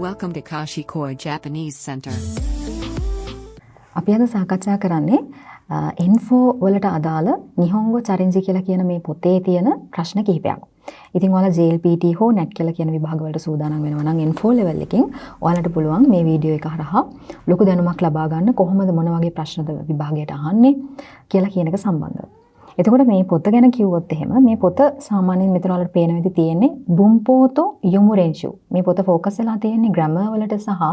Welcome to Kashikoi Japanese Center. අපි අද සාකච්ඡා කරන්නේ N4 වලට අදාළ නිහොංගෝ චරෙන්ජි කියලා කියන මේ පොතේ තියෙන ප්‍රශ්න කිහිපයක්. ඉතින් ඔයාලා JLPT හෝ NET කියලා කියන විභාග වලට සූදානම් වෙනවා නම් N4 level එකකින් ඔයාලට පුළුවන් මේ වීඩියෝ එක හරහා ලොකු දැනුමක් ලබා ගන්න කොහොමද මොන වගේ ප්‍රශ්නද විභාගයට අහන්නේ කියලා කියන එක සම්බන්ධව. එතකොට මේ පොත ගැන කිව්වොත් එහෙම මේ පොත සාමාන්‍යයෙන් මෙතන වලට පේන විදිහ තියෙන්නේ බුම්පෝතෝ යොමුරෙන්ෂු. මේ පොත ફોකස් වෙලා තියෙන්නේ ග්‍රැමර් වලට සහ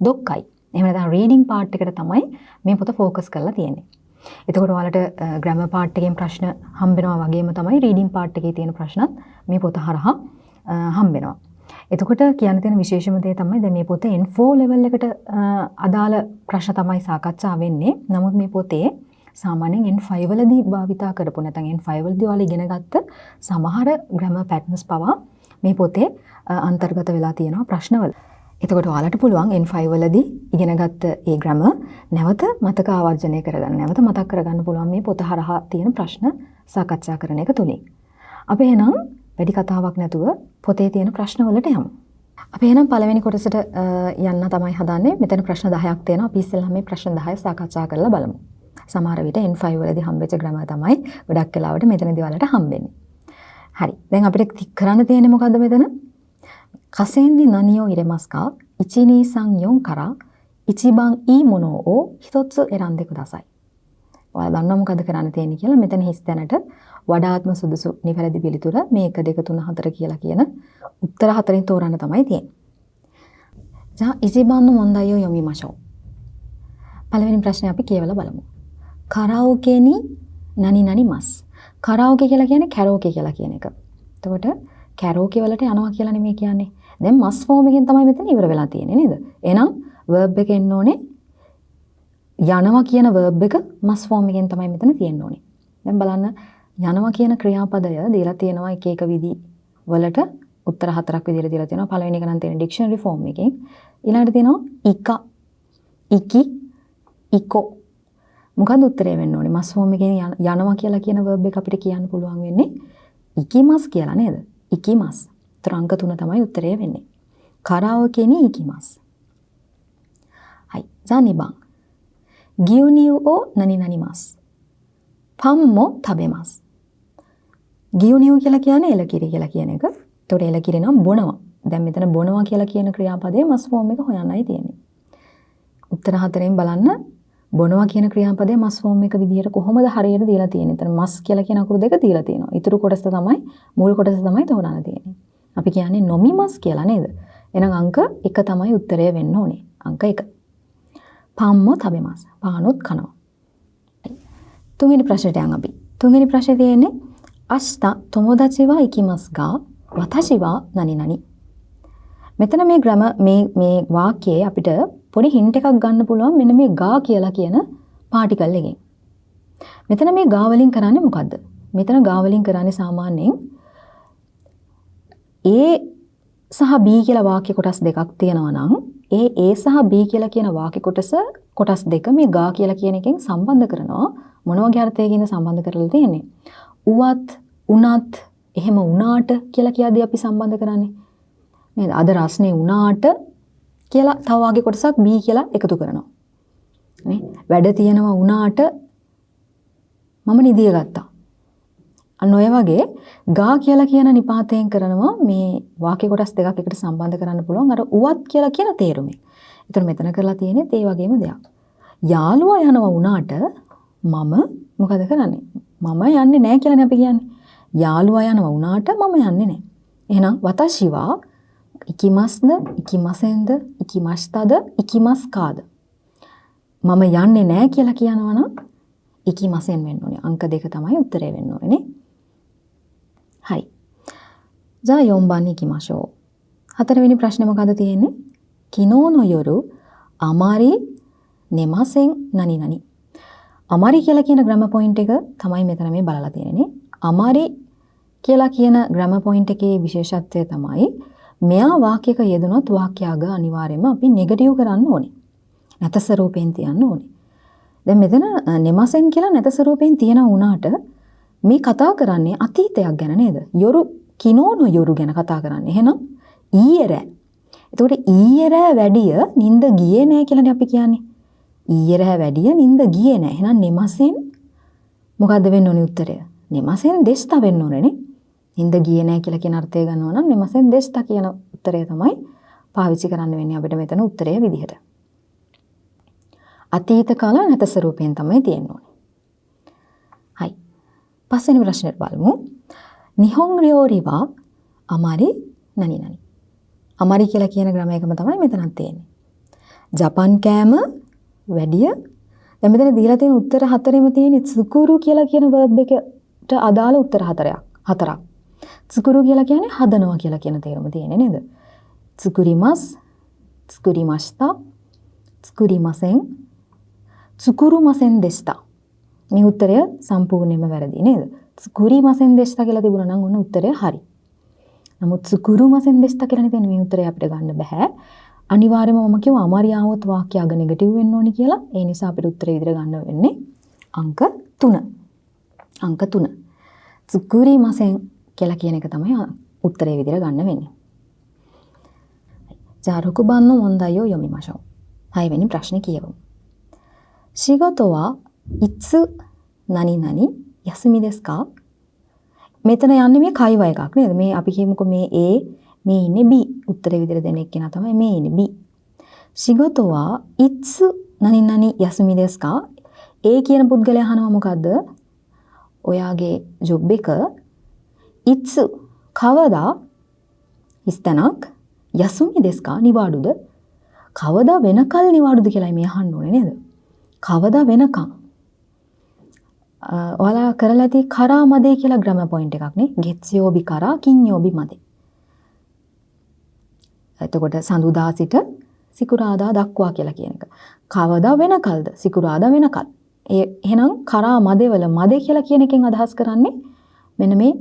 දොක්කයි. එහෙම නැත්නම් රීඩින් පාර්ට් එකට තමයි මේ පොත ફોකස් කරලා තියෙන්නේ. එතකොට ඔයාලට ග්‍රැමර් පාර්ට් එකෙන් ප්‍රශ්න හම්බෙනවා වගේම තමයි රීඩින් පාර්ට් එකේ තියෙන ප්‍රශ්නත් මේ පොත හරහා හම්බෙනවා. එතකොට කියන්න තියෙන විශේෂම දේ තමයි දැන් මේ පොත N4 level එකට අදාළ ප්‍රශ්න තමයි සාකච්ඡා වෙන්නේ. නමුත් මේ පොතේ සාමාන්‍යයෙන් N5 වලදී භාවිතා කරපු නැත්නම් N5 වලදී ඔයාලා ඉගෙන ගත්ත සමහර ග්‍රැමර් පැටර්න්ස් පවා මේ පොතේ අන්තර්ගත වෙලා තියෙනවා ප්‍රශ්නවල. එතකොට ඔයාලට පුළුවන් N5 වලදී ඉගෙනගත්ත ඒ ග්‍රැමර් නැවත මතක ආවර්ජනය කරගන්න. නැවත මතක් කරගන්න පුළුවන් මේ පොත හරහා තියෙන ප්‍රශ්න සාකච්ඡා කරන එක තුලින්. අපි එහෙනම් වැඩි කතාවක් නැතුව පොතේ තියෙන ප්‍රශ්න වලට යමු. අපි එහෙනම් පළවෙනි කොටසට යන්න තමයි හදන්නේ. මෙතන ප්‍රශ්න 10ක් තියෙනවා. අපි ඉස්සෙල්ලා මේ ප්‍රශ්න 10 සාකච්ඡා කරලා බලමු. සමහර විට N5 වලදී හම්බෙච්ච ග්‍රැමර් තමයි ගොඩක් වෙලාවට මෙතනදී ඔයාලට හම්බෙන්නේ. හරි. දැන් අපිට කරන්න තියෙන්නේ මොකද්ද මෙතන? කසෙන්දි නනියෝ ඉරෙමස්කා ඉචිනී සන් යොන් කරා ඉචිබන් ඊ මොනෝ ඕ හිතොත්සු එරන්දෙ කුදාසයි. ඔයාලා දන්නවා මොකද කරන්න තියෙන්නේ කියලා. මෙතන හිස් තැනට වඩාත්ම සුදුසු නිවැරදි පිළිතුර මේ 1 2 3 4 කියලා කියන උත්තර 4න් තෝරන්න තමයි තියෙන්නේ. ජා ඉචිබන් මොන්දායෝ යොමිමාෂෝ. පළවෙනි ප්‍රශ්නේ අපි කියවලා බලමු. කරාෝකේනි නනි නනි මස්. කරාෝකේ කියලා කියන්නේ කැරෝකේ කියලා කියන එක. එතකොට කැරෝකේ වලට යනවා කියලා නෙමෙයි කියන්නේ. දැන් මස් ෆෝම් එකෙන් තමයි මෙතන ඉවර වෙලා තියෙන්නේ නේද? එහෙනම් verb එක එන්න ඕනේ යනවා කියන verb එක මස් ෆෝම් එකෙන් තමයි මෙතන තියෙන්න ඕනේ. දැන් බලන්න යනවා කියන ක්‍රියාපදය දීලා තියෙනවා එක එක විදි වලට උත්තර 4ක් විදිහට දීලා තියෙනවා. පළවෙනි එක නම් තියෙන ඩික්ෂනරි ෆෝම් එකෙන්. ඊළඟට තියෙනවා ඉකා, ඉකි, ඉකෝ. මොකද උත්තරේ වෙන්න ඕනේ? මස් ෆෝම් එකෙන් යනවා කියලා කියන verb එක අපිට කියන්න පුළුවන් වෙන්නේ ඉකිමස් කියලා නේද? ඉකිමස්. තරංග 3 තමයි උත්තරය වෙන්නේ. කරාෝකේනි ඉකිමස්. හයි. ජානිබන්. ගියුනියු ඕ නනි නනි මස්. පම්මෝ තබෙමස්. ගියුනියු කියලා කියන්නේ එලකිරි කියලා කියන එක. ඒතකොට එලකිරි නම් බොනවා. දැන් මෙතන බොනවා කියලා කියන ක්‍රියාපදයේ මස් ෆෝම් එක හොයන්නයි තියෙන්නේ. උත්තර 4ෙන් බලන්න බොනවා කියන ක්‍රියාපදයේ මස් ෆෝම් එක විදිහට කොහොමද හරියට දීලා තියෙන්නේ? එතන මස් කියලා කියන අකුරු දෙක දීලා තියෙනවා. ඊටු කොටස තමයි මූල කොටස තමයි තෝරන්න තියෙන්නේ. අපි කියන්නේ නොමිමස් කියලා නේද? එහෙනම් අංක 1 තමයි උත්තරය වෙන්න ඕනේ. අංක 1. පම්මෝ තබෙමස්. පානොත් කනවා. තුන්වෙනි ප්‍රශ්නට යන් අපි. තුන්වෙනි ප්‍රශ්නේ තියෙන්නේ අස්තා තොමොදාචිවා ඉකිමස් ගා වතාෂිවා නනි නනි. මෙතන මේ ග්‍රැමර් මේ වාක්‍යයේ අපිට පොඩි හින්ට් එකක් ගන්න පුළුවන් මෙන්න මේ ගා කියලා කියන පාටිකල් එකෙන්. මෙතන මේ ගා වලින් කරන්නේ මොකද්ද? මෙතන ගා වලින් කරන්නේ සාමාන්‍යයෙන් A සහ B කියලා වාක්‍ය කොටස් දෙකක් තියෙනවා නම් A සහ B කියලා කියන වාක්‍ය කොටස් දෙක මේ ගා කියලා කියන එකෙන් සම්බන්ධ කරනවා. මොන වගේ අර්ථයකින්ද සම්බන්ධ කරලා තියෙන්නේ? උවත්, උනත්, එහෙම උනාට කියලා කියද්දී අපි සම්බන්ධ කරන්නේ. නේද? අද රස්නේ උනාට කියලා තව වාගේ කොටසක් B කියලා එකතු කරනවා. නේ? වැඩ තියෙනවා උනාට මම නිදිය ගත්තා. අන්න ඔය වගේ ගා කියලා කියන නිපාතයෙන් කරනවා මේ වාක්‍ය කොටස් දෙකක් එකට සම්බන්ධ කරන්න පුළුවන් අර උවත් කියලා කියන තේරුමෙන්. ඒතර මෙතන කරලා තියෙන්නේ ඒ වගේම දෙයක්. යාළුවා යනවා උනාට මම මොකද කරන්නේ? මම යන්නේ නැහැ කියලානේ අපි කියන්නේ. යාළුවා යනවා උනාට මම යන්නේ නැහැ. එහෙනම් වතාෂිවා ඉකිමස්ද, ඉකිමසෙන්ද, ඉකිමස්තද, ඉකිමස්කාද. මම යන්නේ නැහැ කියලා කියනවා නම් ඉකිමසෙන් වෙන්න ඕනේ. අංක 2 තමයි උත්තරේ වෙන්න ඕනේ නේ. හයි. ජා 4 番に行きましょう. 4 වෙනි ප්‍රශ්නේ මොකද තියෙන්නේ? කිනෝ නො යොරු අමාරි නෙමසෙන් නනි නනි. අමාරි කියලා කියන ග්‍රැමර් පොයින්ට් එක තමයි මෙතන මේ බලලා තියෙන්නේ. අමාරි කියලා කියන ග්‍රැමර් පොයින්ට් එකේ විශේෂත්වය තමයි මෙයා වාක්‍යයක යෙදුනොත් වාක්‍යාග අනිවාර්යයෙන්ම අපි නෙගටිව් කරන්න ඕනේ. නැත ස්වරූපයෙන් තියන්න ඕනේ. දැන් මෙතන නෙමසෙන් කියලා නැත ස්වරූපයෙන් තියන උනාට මේ කතා කරන්නේ අතීතයක් ගැන නේද? යොරු කිනෝන යොරු ගැන කතා කරන්නේ. එහෙනම් ඊයේ රෑ. එතකොට ඊයේ රෑ වැඩිය නිින්ද ගියේ නෑ කියලානේ අපි කියන්නේ. ඊයේ රෑ වැඩිය නිින්ද ගියේ නෑ. එහෙනම් නෙමසෙන් මොකද්ද වෙන්න ඕනේ උත්තරය? නෙමසෙන් දෙස්තා වෙන්න ඕනේනේ. නිින්ද ගියේ නෑ කියලා කියන අර්ථය ගන්නවා නම් නෙමසෙන් දෙස්තා කියන උත්තරය තමයි පාවිච්චි කරන්න වෙන්නේ අපිට මෙතන උත්තරය විදිහට. අතීත කාල නැත ස්වරූපයෙන් තමයි තියෙන්න ඕනේ. හයි. පස්වෙනි ප්‍රශ්නෙට බලමු. නිහොන් රියෝරිවා අමාරි නනි නනි. අමාරි කියලා කියන ග්‍රාම එකම තමයි මෙතනත් තියෙන්නේ. ජපන් කෑම වැඩිය දැන් මෙතන දීලා තියෙන උත්තර හතරෙම තියෙන tsukuru කියලා කියන verb එකට අදාළ උත්තර හතරක්. tsukuru කියලා කියන්නේ හදනවා කියලා කියන තේරුම තියෙන්නේ නේද? tsukurimasu, tsukurimashita, tsukurimasen, tsukuru-masen deshita. මේ උත්තරය සම්පූර්ණයෙන්ම වැරදි නේද? tsukurimasen deshita කියලා තිබුණා නම් ඔන්න උත්තරය හරි. නමුත් tsukuru-masen deshita කියලා නේ මේ උත්තරය අපිට ගන්න බෑ. අනිවාර්යයෙන්ම මම කිව්වා අමාරියාවොත් වාක්‍ය අග නෙගටිව් වෙන්න ඕනි කියලා. ඒ නිසා අපිට උත්තරේ විදිහට ගන්න වෙන්නේ අංක 3. අංක 3. tsukurimasen කියලා කියන එක තමයි උත්තරේ විදිහට ගන්න වෙන්නේ. じゃあ6番の問題を読みましょう。6වෙනි ප්‍රශ්නේ කියවමු. 仕事はいつ何々休みですか? මෙතන යන්නේ මේ කයිව එකක් නේද? මේ අපි කියමුකෝ මේ A මේ ඉන්නේ B. උත්තරේ විදිහට දෙන එක්කෙනා තමයි මේ ඉන්නේ B. 仕事はいつ何々休みですか? A කියන පුද්ගලයා අහනවා මොකද්ද? ඔයාගේ ජොබ් එකいつකවදා ඉස්තනක් යසුමි දෙස්කා නිවාඩුද? කවදා වෙනකල් නිවාඩුද කියලායි මේ අහන්න ඕනේ නේද? කවදා වෙනකම්. ඔයාලා කරලා ඇති කරා මදේ කියලා ග්‍රැමර් පොයින්ට් එකක් නේ. ගෙත්සියෝබි කරා කින්යෝබි මදේ. එතකොට සඳුදා සිට සිකුරාදා දක්වා කියලා කියන එක. කවදා වෙනකල්ද? සිකුරාදා වෙනකල්. එහෙනම් කරා මදේ වල මදේ කියලා කියන එකෙන් අදහස් කරන්නේ මෙන්න මේ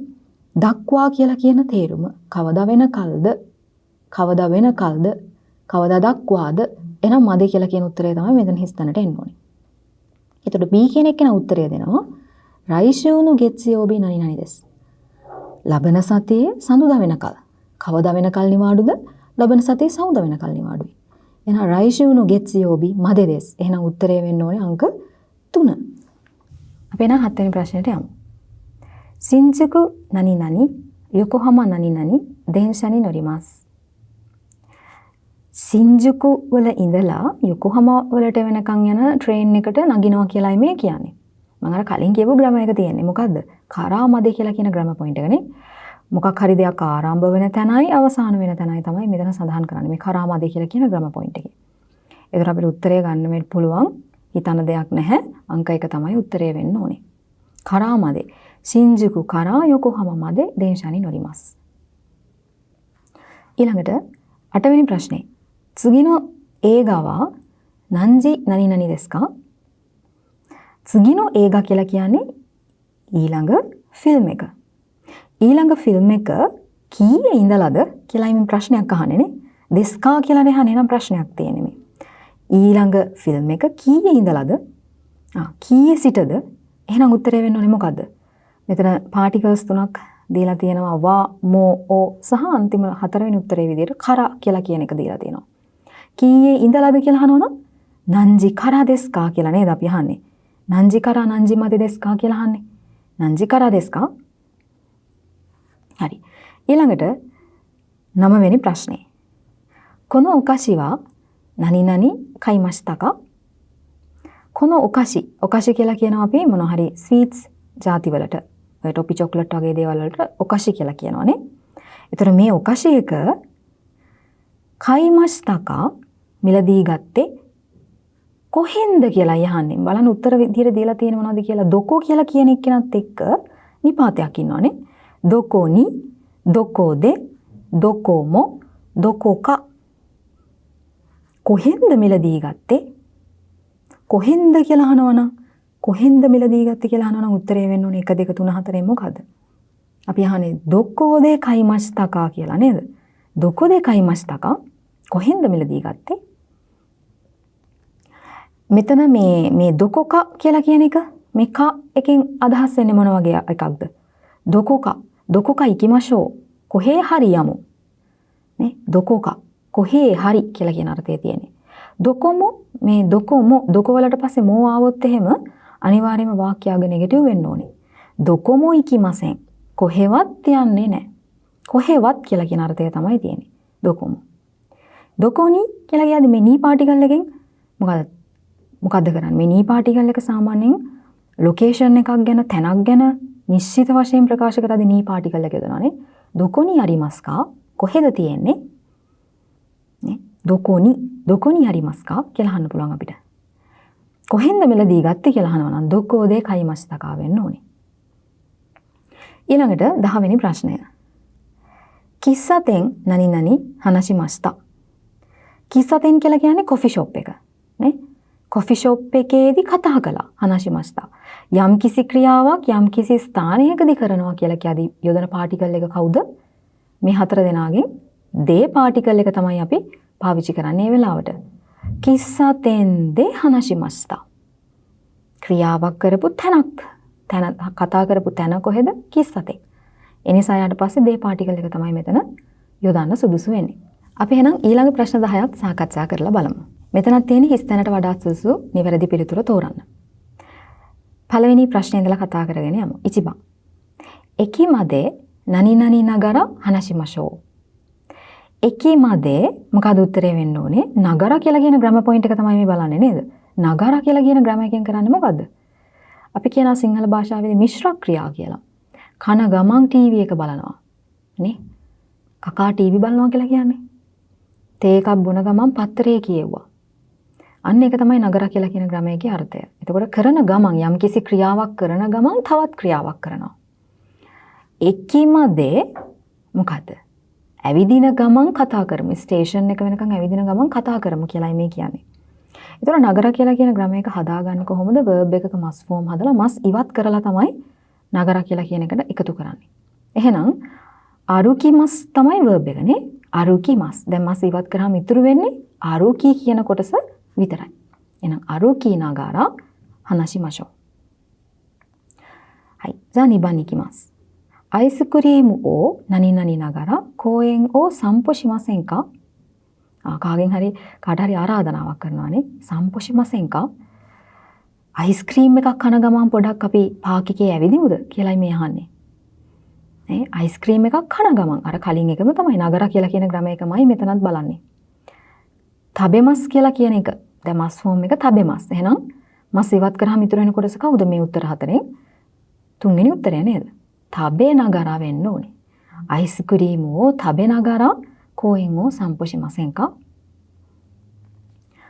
දක්වා කියලා කියන තේරුම. කවදා වෙනකල්ද? කවදා වෙනකල්ද? කවදා දක්වාද? එහෙනම් මදේ කියලා කියන උත්තරය තමයි මෙතන හිස්තැනට එන්න ඕනේ. එතකොට B කියන එක න උත්තරය දෙනවා. රයිෂූනු ගෙත්සියෝබි නනි නනි දෙස්. ලබන සතියේ සඳුදා වෙනකල්. කවදා වෙනකල් නිවාඩුද? ලබන සතියේ සඳුදා වෙනකල් නිවාඩුයි. එහෙනම් රයිෂූනු ගෙත්සියෝබි මදේ දෙස්. එහෙනම් උත්තරය වෙන්න ඕනේ අංක 3. අපි එහෙනම් 7 වෙනි ප්‍රශ්නෙට යමු. සින්ජුකු නනි නනි යොකොහාමා නනි නනි දෙන්ෂා ni norimasu. සින්ජුකු වල ඉඳලා යොකොහාමා වලට වෙනකන් යන ට්‍රේන් එකට නගිනවා කියලායි මේ කියන්නේ. මම අර කලින් කියපු ග්‍රැමර් එක තියෙන්නේ. මොකද්ද? කරා මදේ කියලා කියන ග්‍රැමර් පොයින්ට් එකනේ. මොකක් හරි දෙයක් ආරම්භ වෙන තැනයි අවසාන වෙන තැනයි තමයි මෙතන සඳහන් කරන්නේ. මේ කරා මදේ කියලා කියන ග්‍රැමර් පොයින්ට් එකේ. ඒතර අපිට උත්තරය ගන්න වෙන්න පුළුවන්. හිතන දෙයක් නැහැ. අංක 1 තමයි උත්තරය වෙන්න ඕනේ. කරා මදේ. සින්ජුකු කරා යොකොහාමා මදේ දෙන්ෂා ni norimasu. ඊළඟට 8 වෙනි ප්‍රශ්නේ. 次の映画は何時何々ですか? 次の映画කියලා කියන්නේ ඊළඟ ෆිල්ම් එක. ඊළඟ ෆිල්ම් එක කීයේ ඉඳලාද කියලා මේ ප්‍රශ්නයක් අහන්නේ නේ. දෙස්කා කියලා නේ නම් ප්‍රශ්නයක් තියෙන්නේ මේ. ඊළඟ ෆිල්ම් එක කීයේ ඉඳලාද? කීයේ සිටද? එහෙනම් උත්තරය වෙන්න ඕනේ මොකද්ද? මෙතන පාටිකල්ස් තුනක් දීලා තියෙනවා වා මෝ ඕ සහ අන්තිම 4 වෙනි උත්තරේ විදිහට කරා කියලා කියන එක දීලා තියෙනවා. කීයේ ඉඳලාද කියලා අහනවනම් නංජි කරා දෙස්කා කියලා නේද අපි අහන්නේ. නංජි කරා නංජි මදේ දෙස්කා කියලා අහන්නේ. නංජි කරා දෙස්කා? හරි. ඊළඟට 9 වෙනි ප්‍රශ්නේ. このお菓子は何々買いましたか? このお菓子කියලා කියනවා අපි මොන හරි ස්වීට්ස් ಜಾති වලට. ඔය ටොපි චොක්ලට් වගේ දේවල් වලටお菓子කියලා කියනවානේ. ඒතර මේお菓子එක買いましたか? මිලදී ගත්තේ කොහෙන්ද කියලා යහන්නේ. බලන්න උත්තර විදිහට දීලා තියෙන මොනවද කියලා. දොකෝ කියලා කියන එකනත් එක්ක නිපාතයක් ඉන්නවනේ. දොකෝ ni, දොකෝ de, දොකෝමෝ, දොකෝකා. කොහෙන්ද මිලදී ගත්තේ? කොහෙන්ද කියලා අහනවනම් කොහෙන්ද මිලදී ගත්තේ කියලා අහනවනම් උත්තරේ වෙන්න ඕනේ 1 2 3 4 මොකද්ද? අපි අහන්නේ දොකෝ de kaimashita කියලා නේද? දොකෝ de kaimashita? කොහෙන්ද මිලදී ගත්තේ? මෙතන මේ දොකොක කියලා කියන එක මේ ක එකෙන් අදහස් වෙන්නේ මොන වගේ එකක්ද? දොකොක ඉකිමෂෝ කොහේ හරි යමු. නේ දොකොක කොහේ හරි කියලා කියන අර්ථය තියෙන්නේ. දොකො වලට පස්සේ මෝ ආවොත් එහෙම අනිවාර්යයෙන්ම වාක්‍යයක නෙගටිව් වෙන්න ඕනේ. දොකොමෝ ඉකිමසෙන් කොහෙවත් යන්නේ නැහැ. කොහෙවත් කියලා කියන අර්ථය තමයි තියෙන්නේ. දොකොනි කියලා කියද්දි මේ නී පාටිකල් එකෙන් මොකද්ද කරන්නේ? මේ නී පාටිකල් එක සාමාන්‍යයෙන් ලොකේෂන් එකක් ගැන තැනක් ගැන නිශ්චිත වශයෙන් ප්‍රකාශ කරද්දී නී පාටිකල් එක යොදනවානේ. දොකොනි අරිමස්කා කොහෙද තියෙන්නේ? නේ දොකොනි අරිමස්කා කියලා අහන්න පුළුවන් අපිට. කොහෙන්ද මෙලදී ගත්තේ කියලා අහනවා නම් දොකෝදේ කයිමස්තකා වෙන්න ඕනේ. ඊළඟට 10 වෙනි ප්‍රශ්නය. කිස්සතෙන් නනි හනසිමස්තා. කිස්සතෙන් කියලා කියන්නේ කොෆි ෂොප් එක. නේ? කොෆි ෂොප් එකේදී කතා කළා හනසිමස්තා. යම් කිසි ක්‍රියාවක් යම් කිසි ස්ථානයකදී කරනවා කියලා කියදී යොදන පාටිකල් එක කවුද? මේ 4 දෙනාගෙන් දේ පාටිකල් එක තමයි අපි පාවිච්චි කරන්නේ මේ වෙලාවට. කිස්සතෙන් දේ හනසිමස්තා. ක්‍රියාවක් කරපු තැනක්. කතා කරපු තැන කොහෙද? කිස්සතෙන්. එනිසා යාට පස්සේ දේ පාටිකල් එක තමයි මෙතන යොදන්න සුදුසු වෙන්නේ. අපි එහෙනම් ඊළඟ ප්‍රශ්න 10ත් සාකච්ඡා කරලා බලමු. මෙතනත් තියෙන හිස් තැනට වඩා සුදුසු නිවැරදි පිළිතුර තෝරන්න. පළවෙනි ප්‍රශ්නේ ඉඳලා කතා කරගෙන යමු. ඉචිබන්. එකිමදේ නනි නගර හනසිමෂෝ. එකිමදේ මොකද උත්තරේ වෙන්න ඕනේ? නගර කියලා කියන ග්‍රැමර් පොයින්ට් එක තමයි මේ බලන්නේ නේද? නගර කියලා කියන ග්‍රැමර් එකෙන් කරන්නේ මොකද්ද? අපි කියනවා සිංහල භාෂාවේදී මිශ්‍ර ක්‍රියා කියලා. කන ගමන් ටීවී එක බලනවා. නේ? කකා ටීවී බලනවා කියලා කියන්නේ. තේ එකක් බොන ගමන් පත්තරේ කියෙව්වා. අන්න ඒක තමයි නගර කියලා කියන ග්‍රැමර් එකේ අර්ථය. එතකොට කරන ගමන් යම්කිසි ක්‍රියාවක් කරන ගමන් තවත් ක්‍රියාවක් කරනවා. එකිමදේ මොකද? ඇවිදින ගමන් කතා කරමු. ස්ටේෂන් එක වෙනකන් ඇවිදින ගමන් කතා කරමු කියලායි මේ කියන්නේ. ඒතර නගර කියලා කියන ග්‍රැමර් එක හදාගන්නේ කොහොමද? verb එකක must form හදලා must ඉවත් කරලා තමයි නගර කියලා කියන එකට එකතු කරන්නේ. එහෙනම් අරුකිමස් තමයි verb එක නේ. අරුකිමස්. දැන් must ඉවත් කරාම ඉතුරු වෙන්නේ අරුකි කියන කොටස විතරයි. එහෙනම් අරුකි නගර හනසිමෂෝ.はい。じゃあ2番に行きます。アイスクリームを何々ながら公園を散歩しませんか? කාගෙන් හරි කාට හරි ආරාධනාවක් කරනවානේ.散歩しませんか? අයිස්ක්‍රීම් එකක් කන ගමන් පොඩක් අපි පාක් එකේ ඇවිදිමුද කියලායි මේ අහන්නේ. නේ අයිස්ක්‍රීම් එකක් කන ගමන් අර කලින් එකම තමයි නගර කියලා කියන ග්‍රැමර් එකමයි මෙතනත් බලන්නේ. තබෙමස් කියලා කියන එක දැන් මස් ෆෝම් එක තබෙමස්. එහෙනම් මස් ඉවත් කරාම ඉතුරු වෙන කොටස කවුද මේ උත්තර හතරෙන්? තුන්වෙනි උත්තරය නේද? තබේ නගර වෙන්න ඕනේ. අයිස්ක්‍රීම් ඕ තබේ නගර公園を散歩しませんか?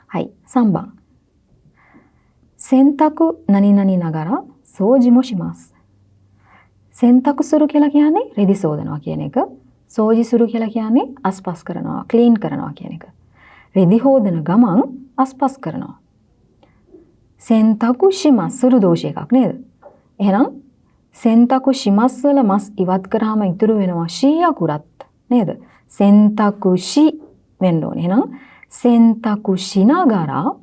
はい。3番。洗濯何々ながら掃除もします。洗濯するකියලා කියන්නේ රෙදි සෝදනවා කියන එක. සෝජි සුරු කියලා කියන්නේ අස්පස් කරනවා, ක්ලීන් කරනවා කියන එක. රෙදි හොදන ගමන් අස්පස් කරනවා.洗濯しますする動詞එකක් නේද? එහෙනම්洗濯しますවල මස් ඉවත් කරාම ඉතුරු වෙනවා ශී අකුරත් නේද? 洗濯しවෙන්න ඕනේ. එහෙනම් 洗濯しながら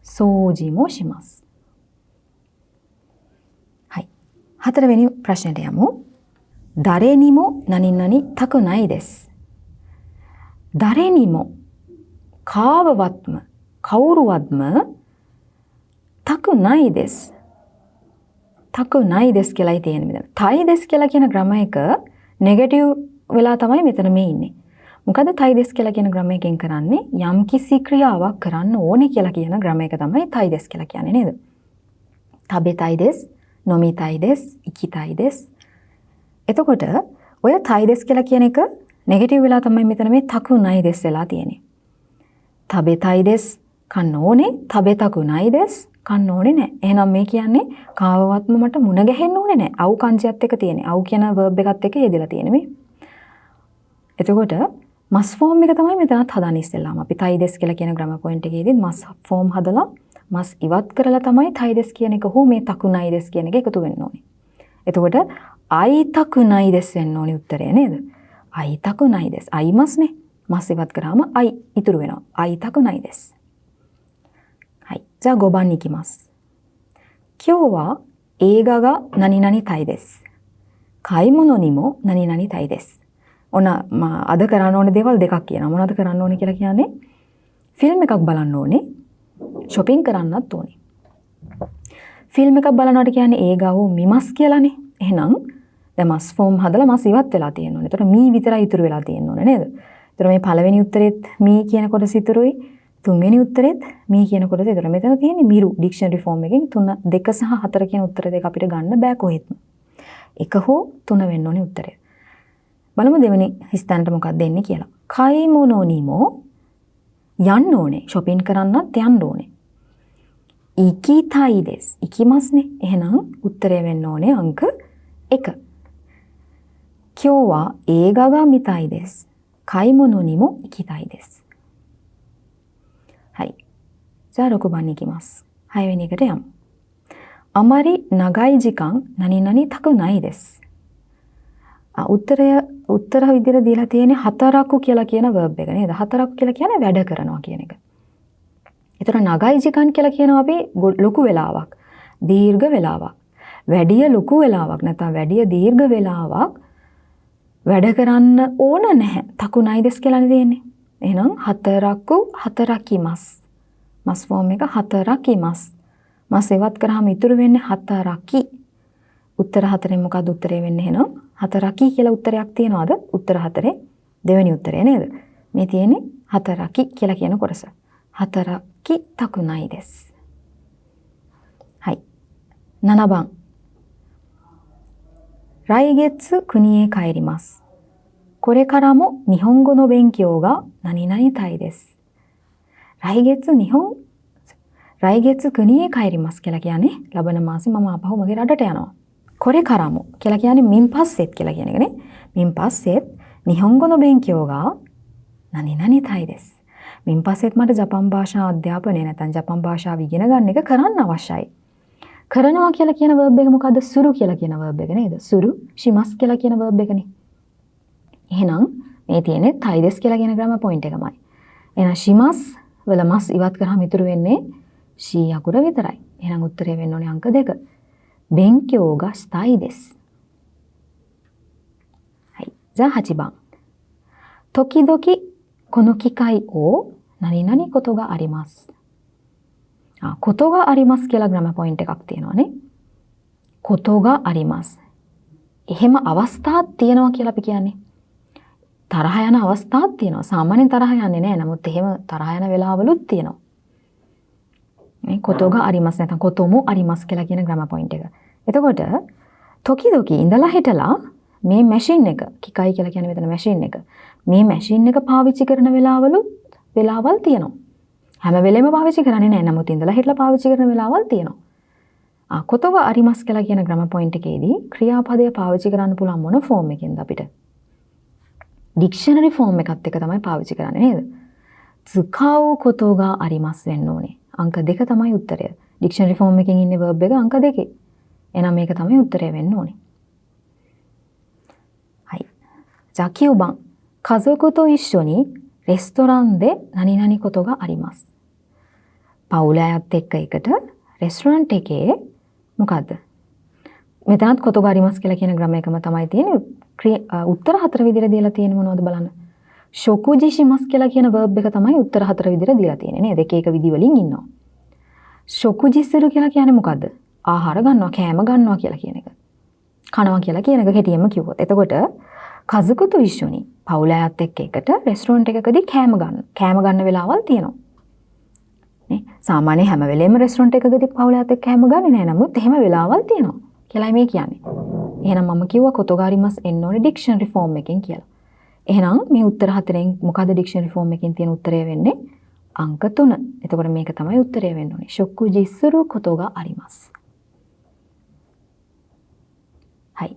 掃除もします。はい。4වෙනි ප්‍රශ්නයට යමු.誰にも何々たくないです。誰にもකාවවත්ම කවුරුවත්මたくないです。たくないですකියලායි තියෙන්නේ මෙතන. තයිですකියලා කියන ග්‍රැමර් එක නෙගටිව් වෙලා තමයි මෙතන මේ ඉන්නේ. මොකද තයිですකියලා කියන ග්‍රැමර් එකෙන් කරන්නේ යම් කිසි ක්‍රියාවක් කරන්න ඕනේ කියලා කියන ග්‍රැමර් එක තමයි තයිですකියලා කියන්නේ නේද? තබෙතයිです, නොමිතයිです, ඉකිතයිです. එතකොට ඔය තයිですකියලා කියන එක නෙගටිව් වෙලා තමයි මෙතන මේ තකු නයිですවෙලා තියෙන්නේ. තබෙතයිですකන්න ඕනේ, තබෙතකු නයිですකන්න ඕනේ නැහැ. එහෙනම් මේ කියන්නේ කාවවත්ම මට මුණ ගැහෙන්න ඕනේ නැහැ. අවු කංජයත් එක තියෙන්නේ. අවු කියන verb එකත් එක්ක යෙදලා තියෙන්නේ මේ. එතකොට මස් ෆෝම් එක තමයි මෙතනත් හදාන්නේ ඉස්සෙල්ලාම. අපි තයිですකියලා කියන ග්‍රැමර් පොයින්ට් එකේදී මස් ෆෝම් හදලා මස් ඉවත් කරලා තමයි තයිですකියන එක හෝ මේ තකු නයිですකියන එක එකතු වෙන්න ඕනේ. එතකොට අයි තකු නයිですවෙන්න ඕනේ උත්තරය නේද? අයි තකු නයිです. අයි මස්නේ. මස් ඉවත් කරාම අයි ඉතුරු වෙනවා. අයි තකු නයිです.はい。じゃあ5番に行きます。今日は映画が何々たいです。買い物にも何々たいです. ඔන්න අද කරන්න ඕනේ දේවල් දෙකක් කියනවා. මොනවද කරන්න ඕනේ කියලා කියන්නේ? ෆිල්ම් එකක් බලන්න ඕනේ. shopping කරන්නත් ඕනේ. ෆිල්ම් එකක් බලනවාට කියන්නේ ඒගාව මිමස් කියලානේ. එහෙනම් දැන් මස් ෆෝම් හදලා මස් ඉවත් වෙලා තියෙන්න ඕනේ. ඒතකොට මී විතරයි ඉතුරු වෙලා තියෙන්න ඕනේ නේද? ඒතකොට මේ පළවෙනි උත්තරෙත් මී කියන කොටස ඉතුරුයි. තුන්වෙනි උත්තරෙත් මී කියන කොටස ඉතුරුයි. මෙතන තියෙන්නේ මිරු ඩික්ෂනරි ෆෝම් එකෙන් 3, 2 සහ 4 කියන උත්තර දෙක අපිට ගන්න බෑ කොහෙත්ම. 1 හෝ 3 වෙන්න ඕනේ උත්තරය. බලමු දෙවෙනි ස්ථානට මොකක්ද දෙන්නේ කියලා. කයිමොනෝනිමෝ යන්න ඕනේ. shopping කරන්නත් යන්න ඕනේ. ඉකිතායි දෙස්. ඉකිමස්නේ. එහෙනම් උත්තරය වෙන්න ඕනේ අංක 1. 今日は映画が見たいです。買い物にも行きたいです。はい。じゃあ6番に行きます。早めに行くでやん。あまり長い時間何々たくないです。උත්තර විදිහට දීලා තියෙන්නේ හතරක්කු කියලා කියන verb එක නේද? හතරක්කු කියලා කියන්නේ වැඩ කරනවා කියන එක. ඒතර නගයි ජිකන් කියලා කියනවා අපි ලොකු වෙලාවක්, දීර්ඝ වෙලාවක්. වැඩිය ලොකු වෙලාවක් නැත්නම් වැඩිය දීර්ඝ වෙලාවක් වැඩ කරන්න ඕන නැහැ. තකුණයි දෙස් කියලානේ තියෙන්නේ. එහෙනම් හතරක්කු හතරකිමස්. මස් ෆෝම් එක හතරකිමස්. මස් ඉවත් කරාම ඉතුරු වෙන්නේ හතරකි. උත්තර 4ෙන් මොකක්ද උත්තරේ වෙන්නේ එහෙනම්? හතරකි කියලා උත්තරයක් තියනවාද? උත්තර 4 දෙවෙනි උත්තරය නේද? මේ තියෙන්නේ හතරකි කියලා කියන කොටස. හතරකි තකුණයි දෙස්. はい。7番。来月国へ帰ります。これからも日本語の勉強が何々たいです.来月国へ帰りますකියලා කියන්නේ ලබන මාසෙ මම ආපහු මගේ රටට යනවා.これからもකියලා කියන්නේ මින් පස්සෙත් කියලා කියන එක නේ. මින් පස්සෙත් නිහොන්ගෝ勉強が何々たいです. මින් පස්සෙත් මට ජපන් භාෂා අධ්‍යාපනය නැත්නම් ජපන් භාෂාව ඉගෙන ගන්න එක කරන්න අවශ්‍යයි. කරනවා කියලා කියන verb එක මොකද්ද? සුරු කියලා කියන verb එක නේද? සුරු shimas කියලා කියන verb එකනේ. එහෙනම් මේ තියෙන්නේ tai desu කියලා කියන grammar point එකමයි. එහෙනම් shimas වල mas ඉවත් කරාම ඉතුරු වෙන්නේ shi අකුර විතරයි. එහෙනම් උත්තරය වෙන්න ඕනේ අංක 2. 勉強がしたいです。はい。じゃあ8番。時々この機会を何々ことがあります。ことがありますකියලා ග්‍රාමර් පොයින්ට් එකක් තියෙනවා නේ.ことがあります. එහෙම අවස්ථාවක් තියෙනවා කියලා අපි කියන්නේ. තරහ යන අවස්ථාවක් තියෙනවා. සාමාන්‍යයෙන් තරහ යන්නේ නැහැ. නමුත් එහෙම තරහ යන වෙලාවලුත් තියෙනවා. මේことがありますනැත්නම්こともありますකියලා කියන ග්‍රාමර් පොයින්ට් එක. එතකොට තොකිදොකි ඉඳලා හිටලා මේ මැෂින් එක, කිකයි කියලා කියන්නේ මෙතන මැෂින් එක. මේ මැෂින් එක පාවිච්චි කරන වෙලාවල් තියෙනවා. හැම වෙලෙම පාවිච්චි කරන්නේ නැහැ. නමුත් ඉඳලා හිටලා පාවිච්චි කරන වෙලාවල් තියෙනවා. කොතොග අරිමස් කියලා කියන ග්‍රාමර් පොයින්ට් එකේදී ක්‍රියාපදය පාවිච්චි කරන්න පුළුවන් මොන ෆෝම් එකකින්ද අපිට? ඩික්ෂනරි ෆෝම් එකත් එක තමයි පාවිච්චි කරන්නේ නේද? tsukau koto ga arimasu වෙන්න ඕනේ. අංක 2 තමයි උත්තරය. ඩික්ෂනරි ෆෝම් එකකින් ඉන්නේ verb එක අංක 2. එහෙනම් මේක තමයි උත්තරය වෙන්න ඕනේ. はい。じゃあ9番。家族と一緒にレストランで何々ことがあります。පවුල අයත් එක්ක එකට රෙස්ටොරන්ට් එකේ මොකද්ද? මෙතනත් කොටුග අරිමස් කියලා කියන ග්‍රාමර් එකම තමයි තියෙන්නේ. උත්තර 4 විදිහට දීලා තියෙන්නේ මොනවද බලන්න. ශොකුජි shimasu කියලා කියන verb එක තමයි උත්තර 4 විදිහට දීලා තියෙන්නේ නේද? එක එක විදි වලින් ඉන්නවා. ශොකුජි සුරු කියලා කියන්නේ මොකද්ද? ආහාර ගන්නවා, කෑම ගන්නවා කියලා කියන එක. කනවා කියලා කියන එක කෙටියෙන්ම කිව්වොත්. එතකොට කසුකුතු ඉෂ්ෂුනි පවුල අයත් එක්ක එකට රෙස්ටොරන්ට් එකකදී කෑම ගන්න වෙලාවල් තියෙනවා. නේ? සාමාන්‍යයෙන් හැම වෙලේම රෙස්ටොරන්ට් එකකදී පවුල අයත් එක්ක කෑම ගන්නේ නැහැ. නමුත් එහෙම වෙලාවල් තියෙනවා. කියලායි මේ කියන්නේ. එහෙනම් මම කිව්වා කොතෝගාරිමස් එන්න ඕනේ ඩික්ෂනරි ෆෝම් එකෙන් කියලා. එහෙනම් මේ උත්තර 4ෙන් මොකද ඩික්ෂනරි ෆෝම් එකෙන් තියෙන උත්තරය වෙන්නේ? අංක 3. එතකොට මේක තමයි උත්තරය වෙන්න ඕනේ. ශොක්කුජි සුරු කොතෝගා අරිමස්. はい。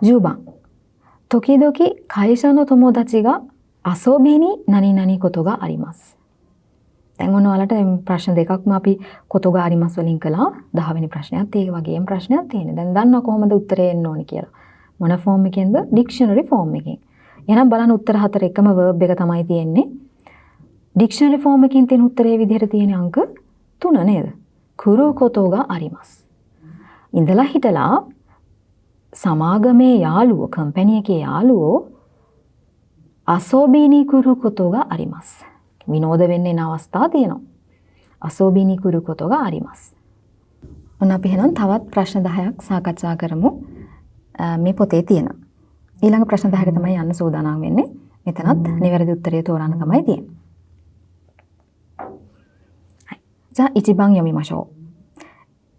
10番。時々会社の友達が遊びに何々ことがあります。දැන් ඔයාලට ප්‍රශ්න දෙකක්ම අපි කොටුග අරිමස් වලින් කළා. 10 වෙනි ප්‍රශ්නයත් ඒ වගේම ප්‍රශ්නයක් තියෙනවා. දැන් දන්නවා කොහොමද උත්තරේ එන්න ඕනේ කියලා. මොන ෆෝම් එකෙන්ද? ඩික්ෂනරි ෆෝම් එකෙන්. එහෙනම් බලන්න උත්තර 4 එකම verb එක තමයි තියෙන්නේ. ඩික්ෂනරි ෆෝම් එකකින් තියෙන උත්තරේ විදිහට තියෙන අංක 3 නේද? කුරු කොතෝගා අරිමස්. ඉඳලා හිටලා සමාගමේ යාළුවෝ කම්පැනි එකේ යාළුවෝ අසෝබීනී කුරු කොතෝගා අරිමස්. විනෝද වෙන්න එන අවස්ථා තියෙනවා. අසෝබීනී කුරු කොතෝගා අරිමස්. ඔන්න අපි එහෙනම් තවත් ප්‍රශ්න 10ක් සාකච්ඡා කරමු මේ පොතේ තියෙන. ඊළඟ ප්‍රශ්න 10ට තමයි යන්න සූදානම් වෙන්නේ. මෙතනත් නිවැරදි උත්තරය තෝරන්න තමයි තියෙන්නේ. じゃあ1番読みましょ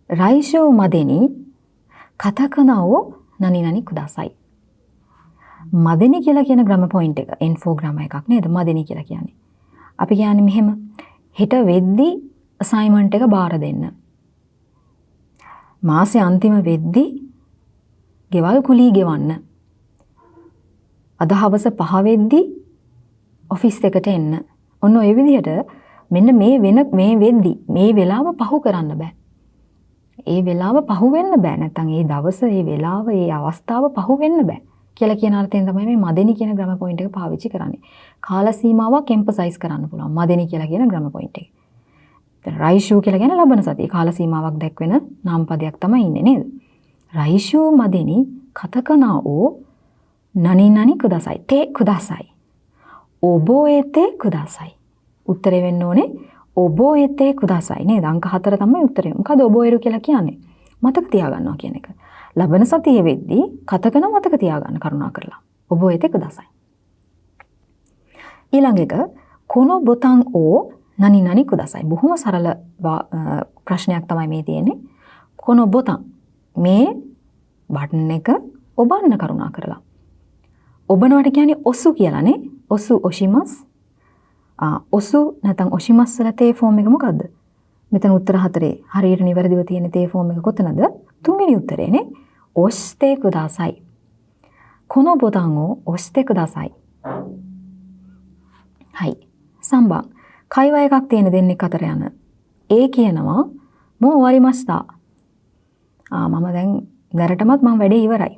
う。来週までにカタカナを何々ください。මදෙනි කියලා කියන ග්‍රැමර් පොයින්ට් එක N4 ග්‍රැමර් එකක් නේද? මදෙනි කියලා කියන්නේ. අපි කියන්නේ මෙහෙම හෙට වෙද්දි අසයින්මන්ට් එක බාර දෙන්න. මාසේ අන්තිම වෙද්දි ගෙවල් කුලී ගෙවන්න. අද හවස 5 වෙද්දි ඔෆිස් එකට එන්න. ඔන්න ඔය විදිහට මෙන්න මේ වෙද්දි මේ වෙලාව පහු කරන්න බෑ. ඒ වෙලාව පහු වෙන්න බෑ. නැත්නම් ඒ දවස, ඒ වෙලාව, ඒ අවස්ථාව පහු වෙන්න බෑ. කියලා කියන අර්ථයෙන් තමයි මේ මදෙනි කියන ග්‍රැමර් පොයින්ට් එක පාවිච්චි කරන්නේ. කාල සීමාවක් එම්ෆසයිස් කරන්න පුළුවන් මදෙනි කියලා කියන ග්‍රැමර් පොයින්ට් එක. දැන් රයිෂු කියලා කියන ලබන සතිය කාල සීමාවක් දැක්වෙන නාමපදයක් තමයි ඉන්නේ නේද? රයිෂු මදෙනි කතකනා ඕ නනි නනි කුදාසයි. තේ කුදාසයි. ඔබෝඑතේ කුදාසයි. උත්තරේ වෙන්න ඕනේ ඔබෝඑතේ කුදාසයි නේද? අංක 4 තමයි උත්තරේ. මොකද ඔබෝඑරු කියලා කියන්නේ? මතක තියාගන්නවා කියන එක. ලබන සතියේ වෙද්දී කතකන මතක තියාගන්න කරුණා කරලා. ඔබෝඑතේ කුදාසයි. ඊළඟ එක කොනෝ බොතන් ඕ නනි නනි කුදාසයි. බොහොම සරල ප්‍රශ්නයක් තමයි මේ තියෙන්නේ. කොනෝ බොතන් මේ බටන් එක ඔබන්න කරුණා කරලා. ඔබනවට කියන්නේ ඔසු කියලානේ. ඔසු ඔෂිමස්. ඔසු නැත්නම් ඔෂිමස් වල තේ ෆෝම් එක මොකද්ද? මෙතන උත්තර 4 හරියට නිවැරදිව තියෙන තේ ෆෝම් එක කොතනද? තුන්වෙනි උත්තරේනේ. ඔස්තේ කුදාසයි. කොනෝ බොතන් ඕ ඔස්තේ කුදාසයි. හයි. 3番. කයිවා එකක් තියෙන දෙන්නෙක් අතර යන. ඒ කියනවා මෝ වරිමස්තා. මම දැන් දැරටමත් මම වැඩේ ඉවරයි.